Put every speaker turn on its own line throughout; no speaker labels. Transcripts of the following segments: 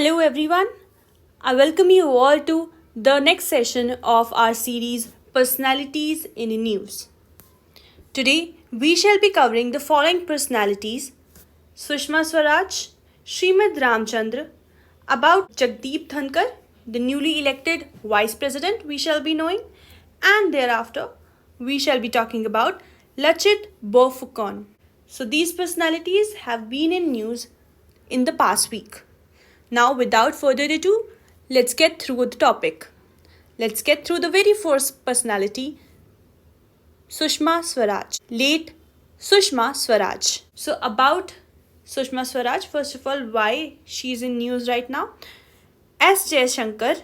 Hello everyone, I welcome you all to the next session of our series Personalities in News. Today we shall be covering the following personalities: Sushma Swaraj, Srimad Ram Chandra, about Jagdeep Dhankar, the newly elected Vice President we shall be knowing, and thereafter we shall be talking about Lachit Burphukon. So these personalities have been in news in the past week. Now, without further ado, let's get through the topic. Let's get through the very first personality, Sushma Swaraj, late Sushma Swaraj. So, about Sushma Swaraj, first of all, why she's in news right now. Sjaishankar,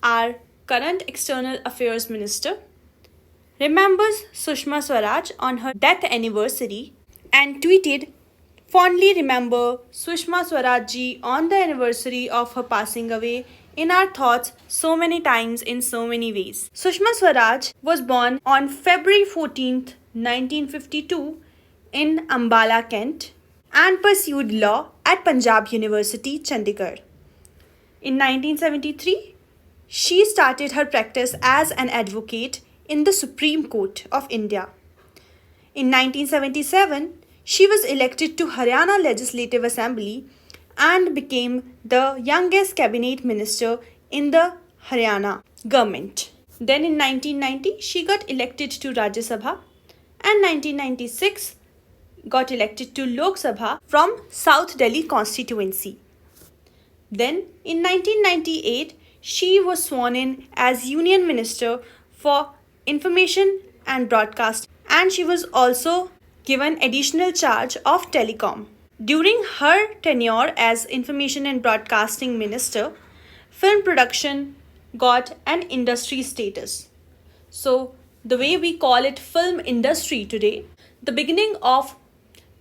our current external affairs minister, remembers Sushma Swaraj on her death anniversary and tweeted, "Fondly remember Sushma Swaraj ji on the anniversary of her passing away in our thoughts so many times in so many ways." Sushma Swaraj was born on February 14th, 1952 in Ambala, Kent, and pursued law at Punjab University, Chandigarh. In 1973, she started her practice as an advocate in the Supreme Court of India. In 1977, she was elected to Haryana Legislative Assembly and became the youngest cabinet minister in the Haryana government. Then in 1990, she got elected to Rajya Sabha and 1996 got elected to Lok Sabha from South Delhi constituency. Then in 1998, she was sworn in as Union Minister for Information and Broadcasting, and she was also given additional charge of telecom. During her tenure as Information and Broadcasting Minister, film production got an industry status. So the way we call it film industry today, the beginning of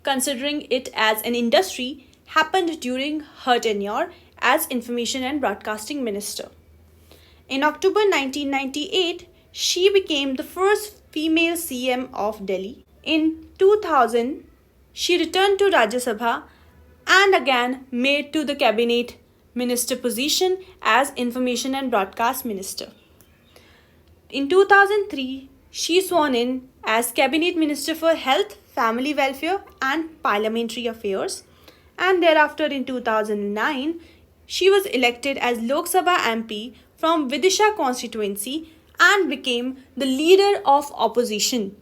considering it as an industry happened during her tenure as Information and Broadcasting Minister. In October 1998, she became the first female CM of Delhi. In 2000, she returned to Rajya Sabha and again made to the cabinet minister position as Information and Broadcast Minister. In 2003, she sworn in as Cabinet Minister for Health, Family Welfare and Parliamentary Affairs, and thereafter in 2009, she was elected as Lok Sabha MP from Vidisha constituency and became the leader of opposition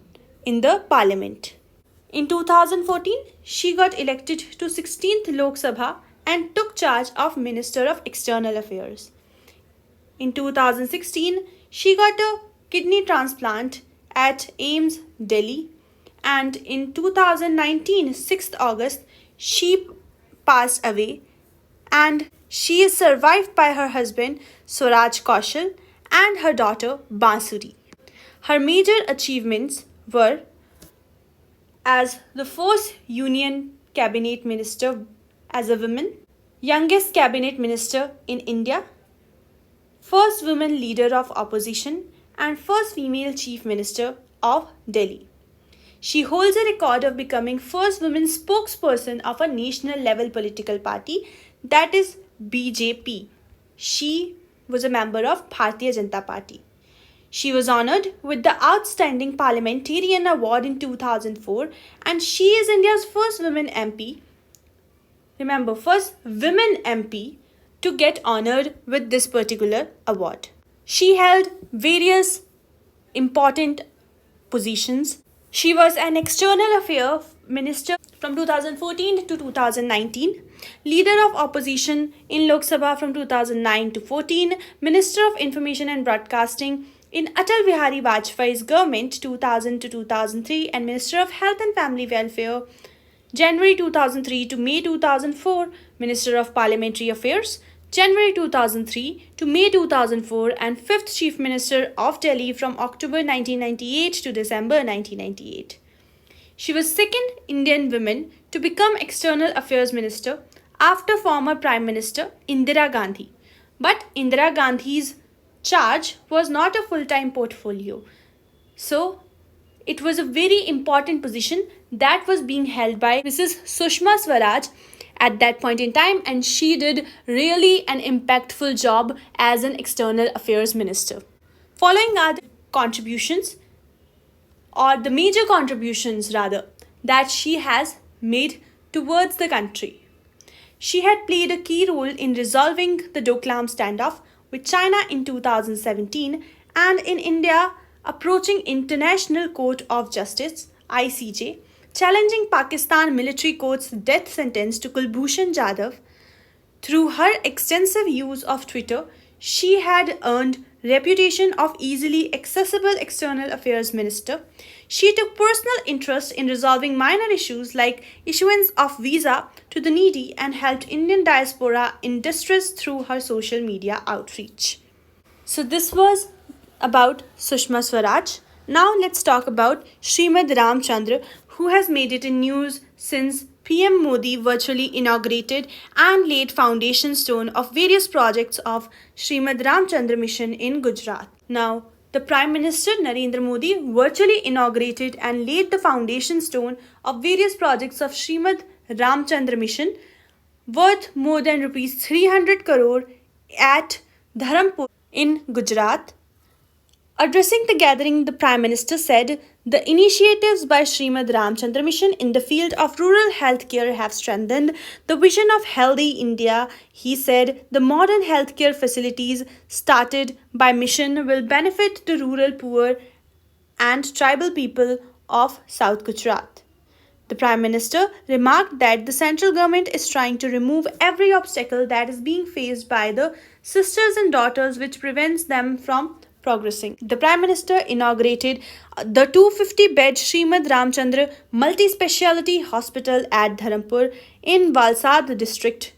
in the parliament. In 2014, she got elected to 16th Lok Sabha and took charge of Minister of External Affairs. In 2016, she got a kidney transplant at AIIMS, Delhi, and in 2019, 6th August, she passed away, and she is survived by her husband Swaraj Kaushal and her daughter Bansuri. Her major achievements were as the first Union Cabinet Minister as a woman, youngest Cabinet Minister in India, first woman leader of opposition, and first female Chief Minister of Delhi. She holds a record of becoming first woman spokesperson of a national level political party, that is BJP. She was a member of Bharatiya Janata Party. She was honored with the Outstanding Parliamentarianaward in 2004, and she is India's first woman MP. Remember, first women MP to get honored with this particular award. She held various important positions. She was an External Affairs Minister from 2014 to 2019, Leader of Opposition in Lok Sabha from 2009 to 14, Minister of Information and Broadcasting in Atal Bihari Vajpayee's government 2000 to 2003, and Minister of Health and Family Welfare January 2003 to May 2004, Minister of Parliamentary Affairs January 2003 to May 2004, and 5th Chief Minister of Delhi from October 1998 to December 1998. She was second Indian woman to become External Affairs Minister after former Prime Minister Indira Gandhi. But Indira Gandhi's charge was not a full-time portfolio. So it was a very important position that was being held by Mrs. Sushma Swaraj at that point in time, and she did really an impactful job as an external affairs minister. Following are the contributions, or the major contributions rather, that she has made towards the country. She had played a key role in resolving the Doklam standoff with China in 2017 and in India approaching International Court of Justice (ICJ), challenging Pakistan military court's death sentence to Kulbhushan Jadhav. Through her extensive use of Twitter, she had earned reputation of easily accessible external affairs minister. She took personal interest in resolving minor issues like issuance of visa to the needy and helped Indian diaspora in distress through her social media outreach. So this was about Sushma Swaraj. Now let's talk about Srimad Ram Chandra, who has made it in news since PM Modi virtually inaugurated and laid foundation stone of various projects of Srimad Ram Chandra mission in Gujrat. Now, the Prime Minister Narendramodi virtually inaugurated and laid the foundation stone of various projects of Srimad Ram Chandra mission worth more than rupees 300 crore at Dharampur in Gujarat. Addressing the gathering, the Prime Minister said, "The initiatives by Srimad Ram Chandra Mission in the field of rural healthcare have strengthened the vision of healthy India." He said, "The modern healthcare facilities started by mission will benefit the rural poor and tribal people of South Gujarat." The Prime Minister remarked that the central government is trying to remove every obstacle that is being faced by the sisters and daughters which prevents them from progressing. The Prime Minister inaugurated the 250-bed Shrimad Ram Chandra multi-speciality hospital at Dharampur in Valsad district.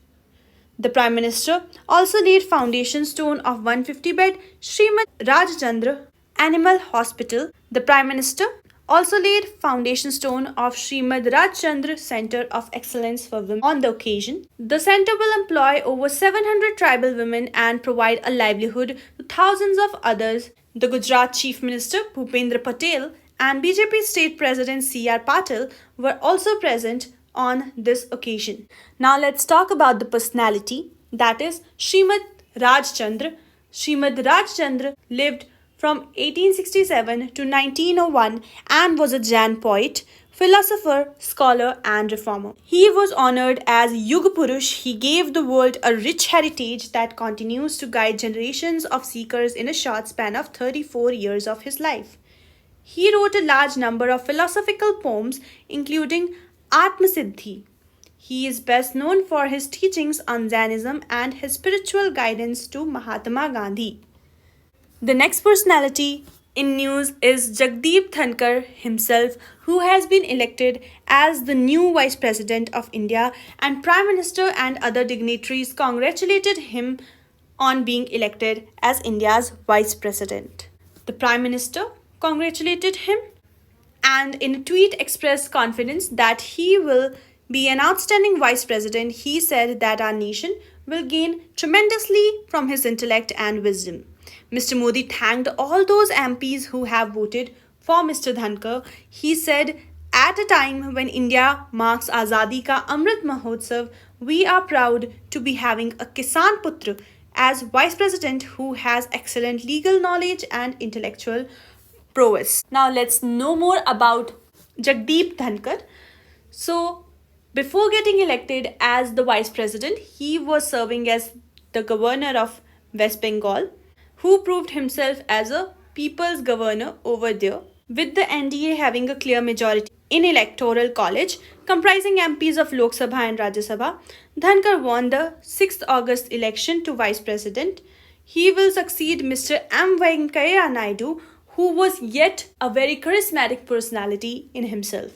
The Prime Minister also laid foundation stone of 150-bed Shrimad Rajchandra Animal Hospital. The Prime Minister also laid foundation stone of Srimad Ram Chandra Center of Excellence for Women. On the occasion, the center will employ over 700 tribal women and provide a livelihood to thousands of others. The Gujarat Chief Minister Bhupendra Patel and BJP State President C.R. Patil were also present on this occasion. Now let's talk about the personality, that is Shrimad Rajchandra. Shrimad Rajchandra lived from 1867 to 1901 and was a Jain poet, philosopher, scholar and reformer. He was honored as Yug Purush. He gave the world a rich heritage that continues to guide generations of seekers in a short span of 34 years of his life. He wrote a large number of philosophical poems including Atmasiddhi. He is best known for his teachings on Jainism and his spiritual guidance to Mahatma Gandhi. The next personality in news is Jagdeep Dhankar himself, who has been elected as the new Vice President of India, and Prime Minister and other dignitaries congratulated him on being elected as India's Vice President. The Prime Minister congratulated him and in a tweet expressed confidence that he will be an outstanding Vice President. He said that our nation will gain tremendously from his intellect and wisdom. Mr. Modi thanked all those MPs who have voted for Mr. Dhankar. He said, "At a time when India marks Azadi Ka Amrit Mahotsav, we are proud to be having a Kisan Putra as Vice President who has excellent legal knowledge and intellectual prowess." Now let's know more about Jagdeep Dhankar. So, before getting elected as the Vice President, he was serving as the Governor of West Bengal, who proved himself as a people's governor over there, with the NDA having a clear majority in electoral college comprising MPs of Lok Sabha and Rajya Sabha. Dhankar won the 6th August election to Vice President. He will succeed Mr. M. Venkaiah Naidu, who was yet a very charismatic personality in himself,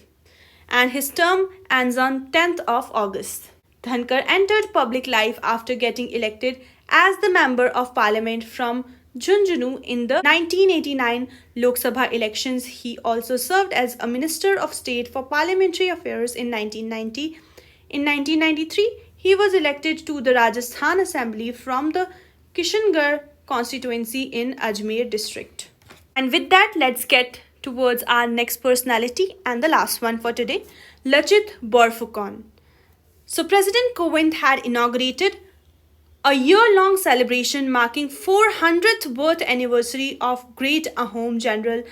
and his term ends on 10th of August. Dhankar entered public life after getting elected as the Member of Parliament from Jhunjhunu in the 1989 Lok Sabha elections. He also served as a Minister of State for Parliamentary Affairs in 1990. In 1993, he was elected to the Rajasthan Assembly from the Kishangarh constituency in Ajmer district. And with that, let's get towards our next personality and the last one for today, Lachit Burphukon. So President Kovind had inaugurated a year-long celebration marking 400th birth anniversary of great Ahom General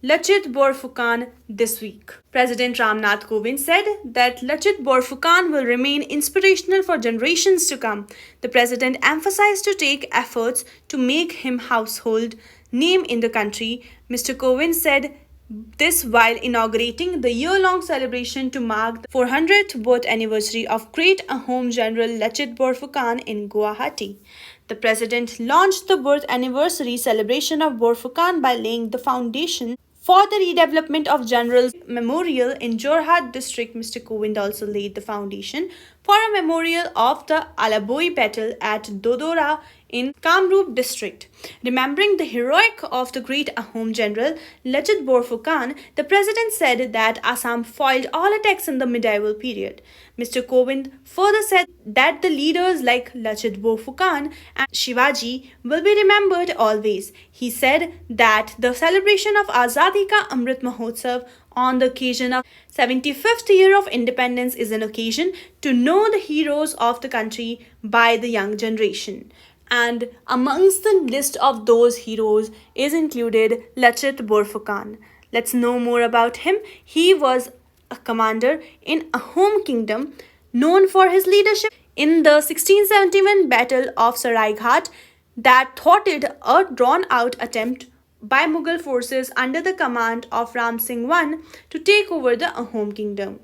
Lachit Burphukon this week. President Ramnath Kovind said that Lachit Burphukon will remain inspirational for generations to come. The president emphasized to take efforts to make him household name in the country. Mr. Kovind said this while inaugurating the year-long celebration to mark the 400th birth anniversary of great Ahom General Lachit Burphukon in Guwahati. The president launched the birth anniversary celebration of Burphukon by laying the foundation for the redevelopment of General's Memorial in Jorhat district. Mr. Kovind also laid the foundation for a memorial of the Alaboi battle at Dodora in Kamrup district. Remembering the heroic of the great Ahom general Lachit Burphukon, the president said that Assam foiled all attacks in the medieval period. Mr. Kovind further said that the leaders like Lachit Burphukon and Shivaji will be remembered always. He said that the celebration of Azadi Ka Amrit Mahotsav on the occasion of 75th year of independence is an occasion to know the heroes of the country by the young generation. And amongst the list of those heroes is included Lachit Burphukon. Let's know more about him. He was a commander in Ahom kingdom known for his leadership in the 1671 Battle of Saraighat that thwarted a drawn-out attempt by Mughal forces under the command of Ram Singh I to take over the Ahom kingdom.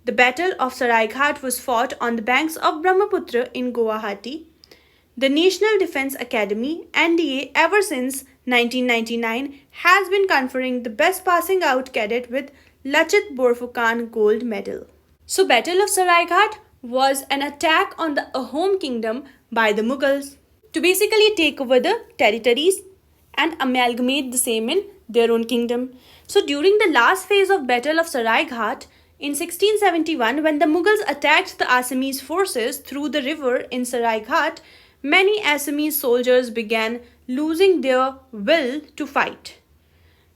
The Battle of Saraighat was fought on the banks of Brahmaputra in Guwahati. The National Defence Academy (NDA) ever since 1999 has been conferring the best passing out cadet with Lachit Burphukon Gold Medal. So Battle of Saraighat was an attack on the Ahom kingdom by the Mughals to basically take over the territories and amalgamate the same in their own kingdom. So during the last phase of Battle of Saraighat in 1671, when the Mughals attacked the Assamese forces through the river in Saraighat, many Assamese soldiers began losing their will to fight.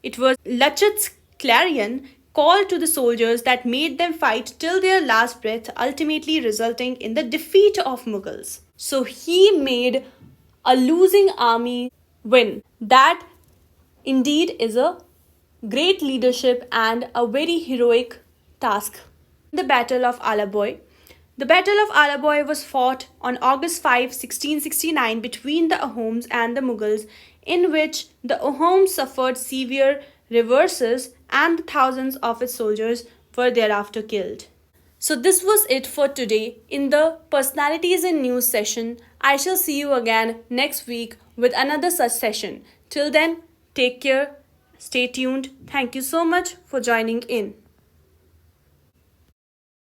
It was Lachit's clarion call to the soldiers that made them fight till their last breath, ultimately resulting in the defeat of Mughals. So he made a losing army win. That indeed is a great leadership and a very heroic task. The Battle of Alaboi. The Battle of Alaboi was fought on August 5, 1669 between the Ahoms and the Mughals, in which the Ahoms suffered severe reverses and thousands of its soldiers were thereafter killed. So this was it for today in the Personalities in News session. I shall see you again next week with another such session. Till then, take care, stay tuned. Thank you so much for joining in.